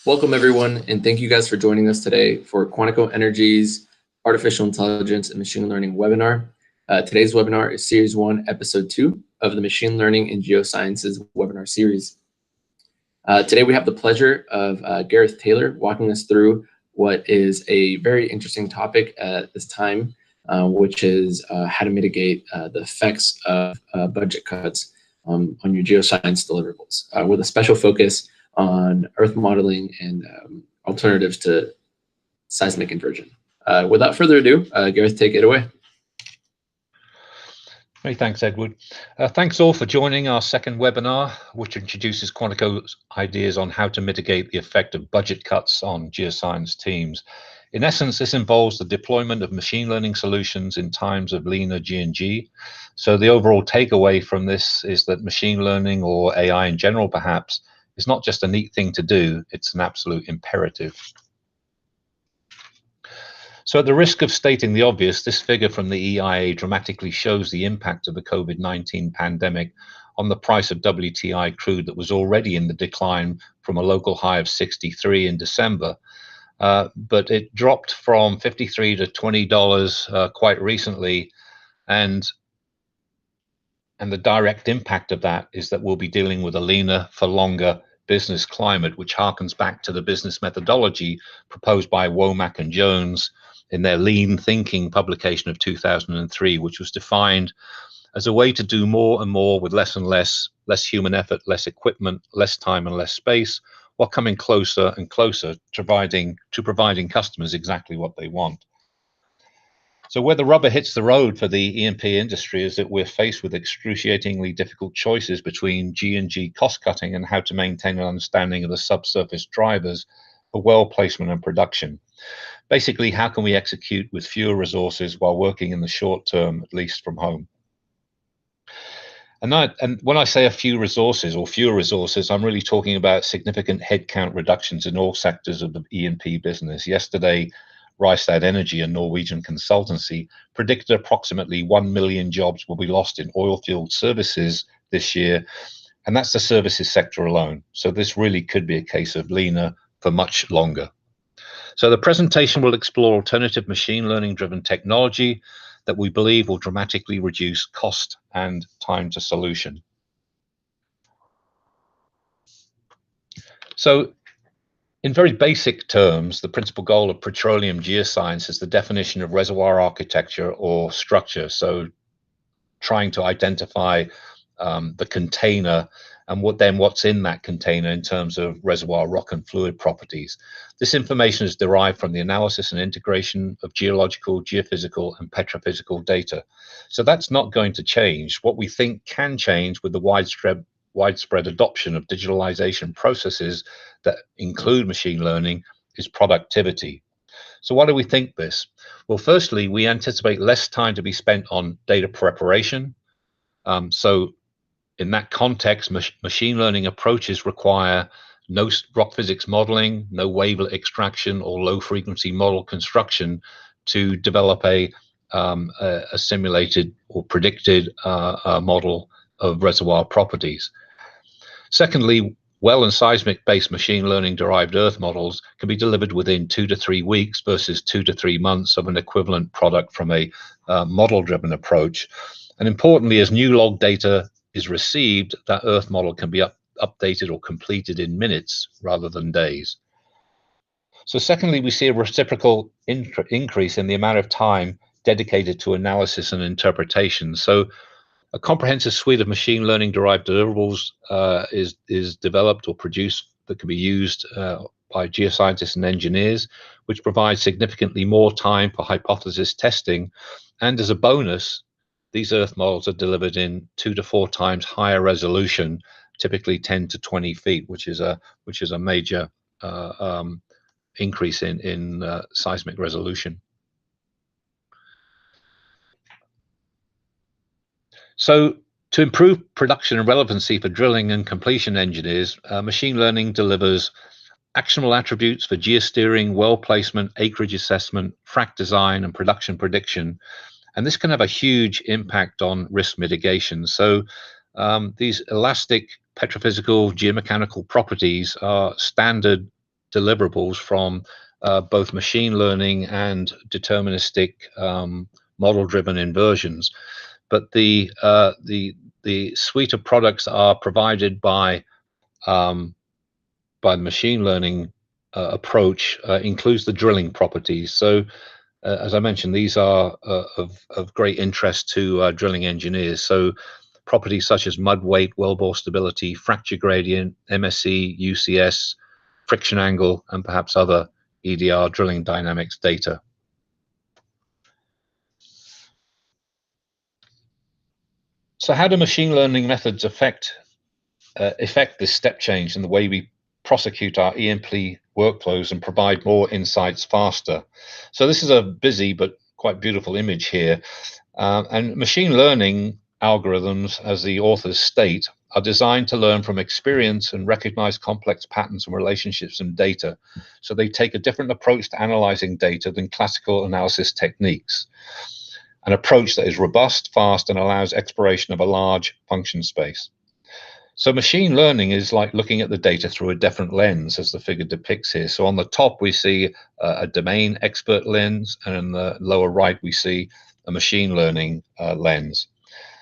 Welcome, everyone, and thank you guys for joining us today for Quantico Energy's Artificial Intelligence and Machine Learning webinar. Today's webinar is Series 1, Episode 2 of the Machine Learning and Geosciences webinar series. Today, we have the pleasure of Gareth Taylor walking us through what is a very interesting topic at this time, which is how to mitigate the effects of budget cuts on your geoscience deliverables, with a special focus on Earth modeling and alternatives to seismic inversion. Without further ado, Gareth, take it away. Many thanks, Edward. Thanks all for joining our second webinar, which introduces Quantico's ideas on how to mitigate the effect of budget cuts on geoscience teams. In essence, this involves the deployment of machine learning solutions in times of leaner G&G. So the overall takeaway from this is that machine learning, or AI in general perhaps, is not just a neat thing to do, it's an absolute imperative. So at the risk of stating the obvious, this figure from the EIA dramatically shows the impact of the COVID-19 pandemic on the price of WTI crude that was already in the decline from a local high of 63 in December. But it dropped from 53 to $20 quite recently, and the direct impact of that is that we'll be dealing with a leaner for longer business climate, which harkens back to the business methodology proposed by Womack and Jones in their Lean Thinking publication of 2003, which was defined as a way to do more and more with less and less human effort, less equipment, less time and less space, while coming closer and closer to providing customers exactly what they want. So where the rubber hits the road for the E&P industry is that we're faced with excruciatingly difficult choices between G&G cost cutting and how to maintain an understanding of the subsurface drivers for well placement and production. Basically, how can we execute with fewer resources while working in the short term, at least from home? And when I say a few resources or fewer resources, I'm really talking about significant headcount reductions in all sectors of the E&P business. Yesterday, Rystad Energy, a Norwegian consultancy, predicted approximately 1 million jobs will be lost in oil field services this year, and that's the services sector alone. So this really could be a case of leaner for much longer. So the presentation will explore alternative machine learning driven technology that we believe will dramatically reduce cost and time to solution. So in very basic terms, the principal goal of petroleum geoscience is the definition of reservoir architecture or structure. So trying to identify the container and what's in that container in terms of reservoir rock and fluid properties. This information is derived from the analysis and integration of geological, geophysical, and petrophysical data. So that's not going to change. What we think can change with the widespread adoption of digitalization processes that include machine learning is productivity. So why do we think this? Well, firstly, we anticipate less time to be spent on data preparation. So in that context, machine learning approaches require no rock physics modeling, no wavelet extraction, or low frequency model construction to develop a simulated or predicted model of reservoir properties. Secondly, well and seismic based machine learning derived earth models can be delivered within 2 to 3 weeks versus 2 to 3 months of an equivalent product from a model driven approach. And importantly, as new log data is received, that earth model can be updated or completed in minutes rather than days. So secondly, we see a reciprocal increase in the amount of time dedicated to analysis and interpretation. So a comprehensive suite of machine learning derived deliverables is developed or produced that can be used by geoscientists and engineers, which provides significantly more time for hypothesis testing. And as a bonus, these earth models are delivered in 2 to 4 times higher resolution, typically 10 to 20 feet, which is a major increase in seismic resolution. So to improve production and relevancy for drilling and completion engineers, machine learning delivers actionable attributes for geosteering, well placement, acreage assessment, frac design, and production prediction. And this can have a huge impact on risk mitigation. So these elastic petrophysical geomechanical properties are standard deliverables from both machine learning and deterministic model-driven inversions. But the suite of products are provided by the machine learning approach includes the drilling properties. So, as I mentioned, these are of great interest to drilling engineers. So, properties such as mud weight, wellbore stability, fracture gradient, MSE, UCS, friction angle, and perhaps other EDR drilling dynamics data. So how do machine learning methods affect this step change in the way we prosecute our E&P workflows and provide more insights faster? So this is a busy but quite beautiful image here. And machine learning algorithms, as the authors state, are designed to learn from experience and recognize complex patterns and relationships in data. So they take a different approach to analyzing data than classical analysis techniques. An approach that is robust, fast, and allows exploration of a large function space. So machine learning is like looking at the data through a different lens, as the figure depicts here. So on the top, we see a domain expert lens, and in the lower right, we see a machine learning lens.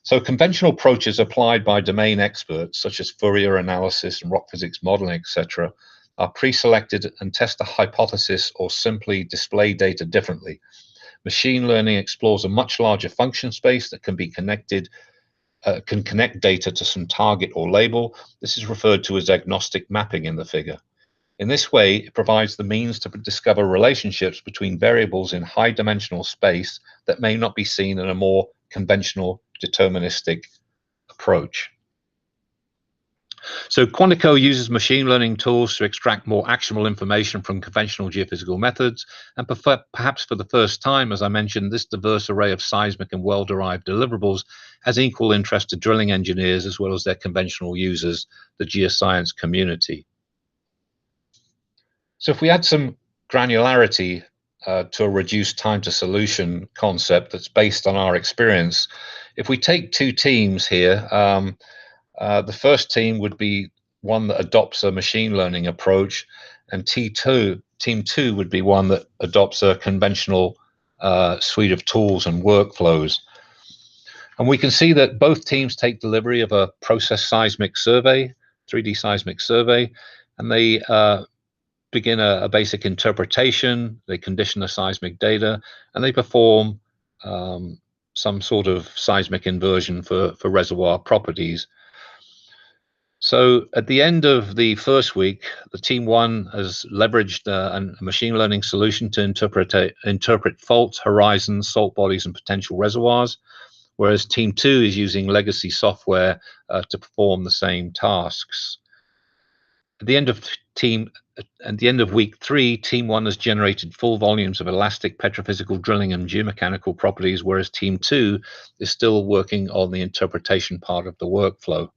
So conventional approaches applied by domain experts, such as Fourier analysis and rock physics modeling, etc., are pre-selected and test a hypothesis or simply display data differently. Machine learning explores a much larger function space that can be connected can connect data to some target or label. This is referred to as agnostic mapping in the figure. In this way, it provides the means to discover relationships between variables in high dimensional space that may not be seen in a more conventional deterministic approach. So Quantico uses machine learning tools to extract more actionable information from conventional geophysical methods, and perhaps for the first time, as I mentioned, this diverse array of seismic and well-derived deliverables has equal interest to drilling engineers as well as their conventional users, the geoscience community. So if we add some granularity to a reduced time to solution concept that's based on our experience, if we take two teams here, the first team would be one that adopts a machine learning approach, and team two would be one that adopts a conventional suite of tools and workflows. And we can see that both teams take delivery of a process seismic survey, 3D seismic survey, and they begin a basic interpretation, they condition the seismic data, and they perform some sort of seismic inversion for reservoir properties. So at the end of the first week, the team one has leveraged a machine learning solution to interpret faults, horizons, salt bodies, and potential reservoirs, whereas team two is using legacy software to perform the same tasks. At the end of week 3, team 1 has generated full volumes of elastic petrophysical drilling and geomechanical properties, whereas team 2 is still working on the interpretation part of the workflow.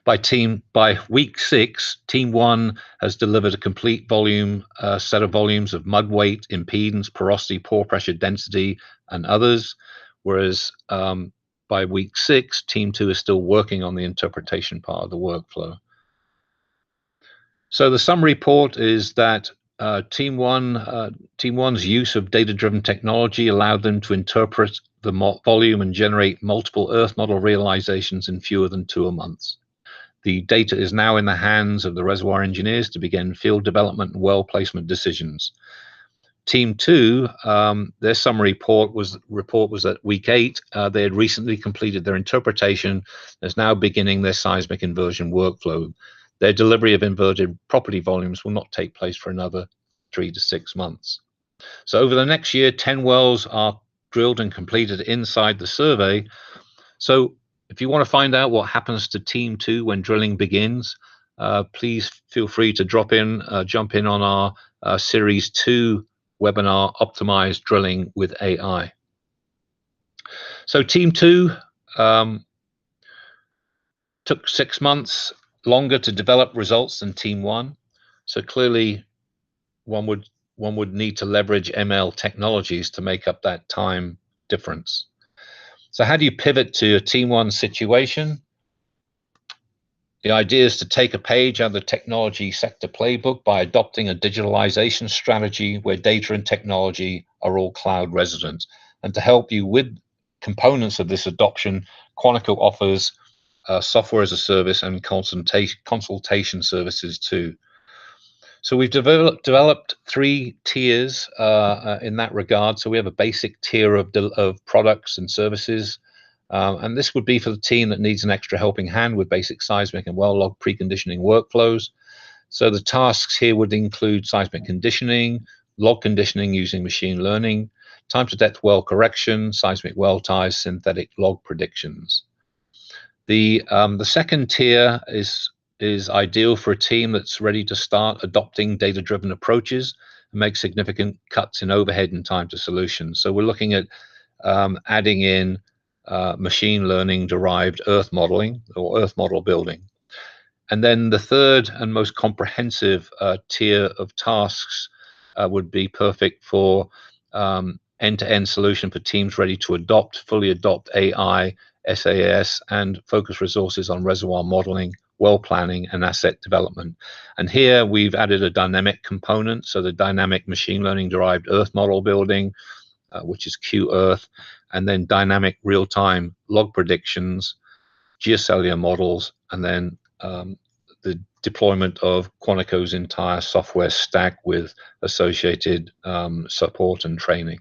By week 6, team 1 has delivered a complete set of volumes of mud weight, impedance, porosity, pore pressure, density, and others, whereas by week 6, team 2 is still working on the interpretation part of the workflow. So the summary report is that team 1's use of data-driven technology allowed them to interpret the volume and generate multiple Earth model realizations in fewer than 2 months. The data is now in the hands of the reservoir engineers to begin field development and well placement decisions. Team 2, their summary report was that week 8, they had recently completed their interpretation. Is now beginning their seismic inversion workflow. Their delivery of inverted property volumes will not take place for another 3 to 6 months. So over the next year, 10 wells are drilled and completed inside the survey. So if you want to find out what happens to team 2 when drilling begins, please feel free to jump in on our series 2 webinar, Optimized Drilling with AI. So team 2 took 6 months longer to develop results than team 1. So clearly one would need to leverage ML technologies to make up that time difference. So how do you pivot to a team 1 situation? The idea is to take a page out of the technology sector playbook by adopting a digitalization strategy where data and technology are all cloud resident. And to help you with components of this adoption, Quantico offers software as a service and consultation services too. So we've developed 3 tiers in that regard. So we have a basic tier of products and services. And this would be for the team that needs an extra helping hand with basic seismic and well log preconditioning workflows. So the tasks here would include seismic conditioning, log conditioning using machine learning, time to depth well correction, seismic well ties, synthetic log predictions. The second tier is ideal for a team that's ready to start adopting data-driven approaches and make significant cuts in overhead and time to solution. So we're looking at adding in machine learning derived earth modeling or earth model building. And then the third and most comprehensive tier of tasks would be perfect for end-to-end solution for teams ready to fully adopt AI, SAS, and focus resources on reservoir modeling, well planning, and asset development. And here we've added a dynamic component, so the dynamic machine learning derived earth model building, which is QEarth, and then dynamic real-time log predictions, geocellular models, and then the deployment of Quantico's entire software stack with associated support and training.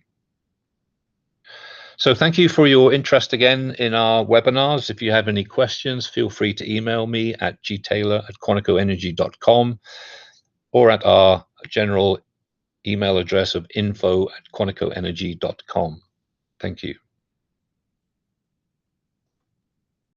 So thank you for your interest again in our webinars. If you have any questions, feel free to email me at gtaylor@quanticoenergy.com or at our general email address of info@quanticoenergy.com. Thank you.